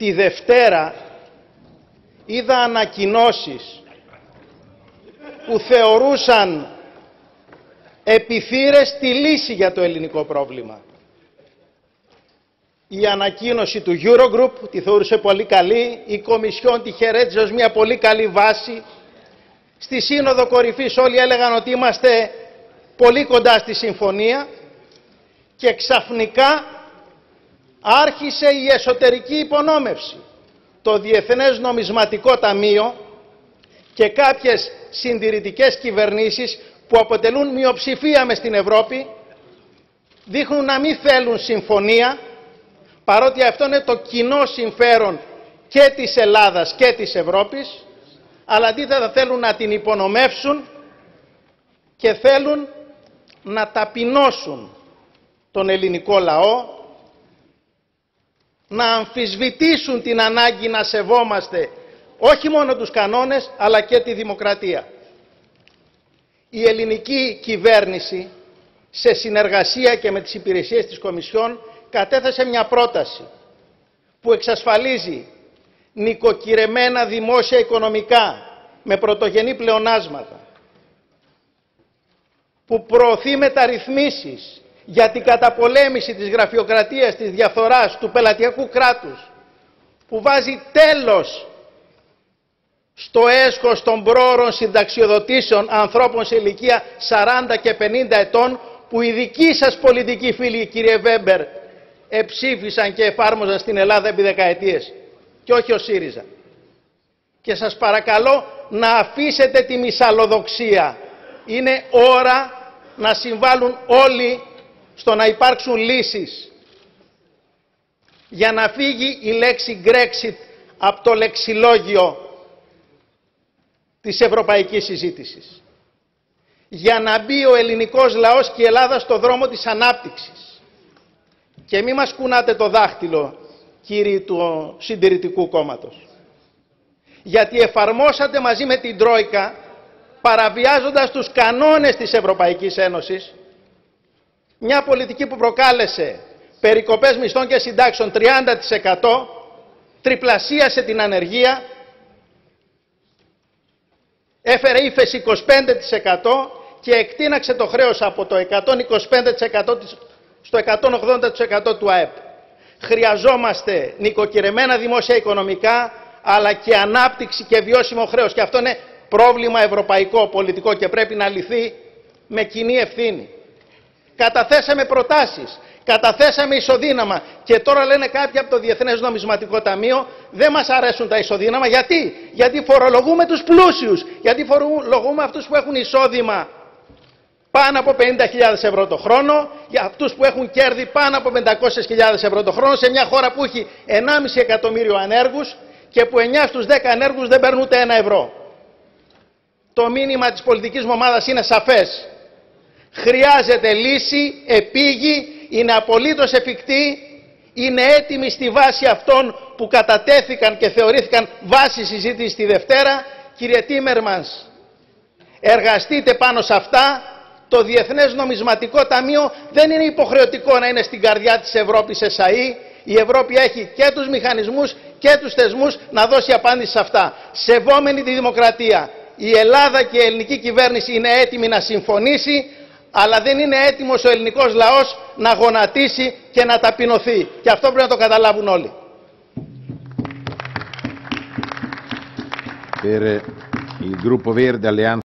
Τη Δευτέρα είδα ανακοινώσεις που θεωρούσαν επιθύρες τη λύση για το ελληνικό πρόβλημα. Η ανακοίνωση του Eurogroup τη θεωρούσε πολύ καλή, η Κομισιόν τη χαιρέτησε ως μια πολύ καλή βάση. Στη Σύνοδο Κορυφής όλοι έλεγαν ότι είμαστε πολύ κοντά στη συμφωνία και ξαφνικά άρχισε η εσωτερική υπονόμευση. Το Διεθνές Νομισματικό Ταμείο και κάποιες συντηρητικές κυβερνήσεις που αποτελούν μειοψηφία μες στην Ευρώπη δείχνουν να μην θέλουν συμφωνία, παρότι αυτό είναι το κοινό συμφέρον και της Ελλάδας και της Ευρώπης, αλλά αντίθετα θέλουν να την υπονομεύσουν και θέλουν να ταπεινώσουν τον ελληνικό λαό, να αμφισβητήσουν την ανάγκη να σεβόμαστε όχι μόνο τους κανόνες αλλά και τη δημοκρατία. Η ελληνική κυβέρνηση σε συνεργασία και με τις υπηρεσίες της Κομισιόν κατέθεσε μια πρόταση που εξασφαλίζει νοικοκυρεμένα δημόσια οικονομικά με πρωτογενή πλεονάσματα, που προωθεί μεταρρυθμίσεις για την καταπολέμηση της γραφειοκρατίας, της διαφθοράς, του πελατειακού κράτους, που βάζει τέλος στο έσχος των πρόωρων συνταξιοδοτήσεων ανθρώπων σε ηλικία 40 και 50 ετών, που οι δικοί σας πολιτικοί φίλοι, κύριε Βέμπερ, εψήφισαν και εφάρμοζαν στην Ελλάδα επί δεκαετίες και όχι ο ΣΥΡΙΖΑ. Και σας παρακαλώ να αφήσετε τη μυσαλλοδοξία. Είναι ώρα να συμβάλλουν όλοι στο να υπάρξουν λύσεις για να φύγει η λέξη Brexit από το λεξιλόγιο της ευρωπαϊκής συζήτησης, για να μπει ο ελληνικός λαός και η Ελλάδα στο δρόμο της ανάπτυξης. Και μη μας κουνάτε το δάχτυλο, κύριοι του Συντηρητικού Κόμματος, γιατί εφαρμόσατε μαζί με την Τρόικα, παραβιάζοντας τους κανόνες της Ευρωπαϊκής Ένωσης, μια πολιτική που προκάλεσε περικοπές μισθών και συντάξεων 30%, τριπλασίασε την ανεργία, έφερε ύφεση 25% και εκτείναξε το χρέος από το 125% στο 180% του ΑΕΠ. Χρειαζόμαστε νοικοκυρεμένα δημόσια οικονομικά, αλλά και ανάπτυξη και βιώσιμο χρέος. Και αυτό είναι πρόβλημα ευρωπαϊκό, πολιτικό και πρέπει να λυθεί με κοινή ευθύνη. Καταθέσαμε προτάσεις, καταθέσαμε ισοδύναμα και τώρα λένε κάποιοι από το Διεθνές Νομισματικό Ταμείο δεν μας αρέσουν τα ισοδύναμα. Γιατί? Γιατί φορολογούμε τους πλούσιους, γιατί φορολογούμε αυτούς που έχουν εισόδημα πάνω από 50.000 ευρώ το χρόνο, για αυτούς που έχουν κέρδη πάνω από 500.000 ευρώ το χρόνο, σε μια χώρα που έχει 1,5 εκατομμύριο ανέργους και που 9 στους 10 ανέργους δεν παίρνουν ούτε 1 ευρώ. Το μήνυμα της πολιτικής μου ομάδας είναι σαφές. Χρειάζεται λύση, επίγει, είναι απολύτως εφικτή, είναι έτοιμη στη βάση αυτών που κατατέθηκαν και θεωρήθηκαν βάση συζήτηση τη Δευτέρα. Κύριε Τίμερμανς, εργαστείτε πάνω σε αυτά. Το Διεθνές Νομισματικό Ταμείο δεν είναι υποχρεωτικό να είναι στην καρδιά της Ευρώπης ΕΣΑΗ. Η Ευρώπη έχει και τους μηχανισμούς και τους θεσμούς να δώσει απάντηση σε αυτά. Σεβόμενη τη δημοκρατία, η Ελλάδα και η ελληνική κυβέρνηση είναι έτοιμη να συμφωνήσει, αλλά δεν είναι έτοιμος ο ελληνικός λαός να γονατίσει και να ταπεινωθεί. Και αυτό πρέπει να το καταλάβουν όλοι. Per il gruppo Verde Alleanza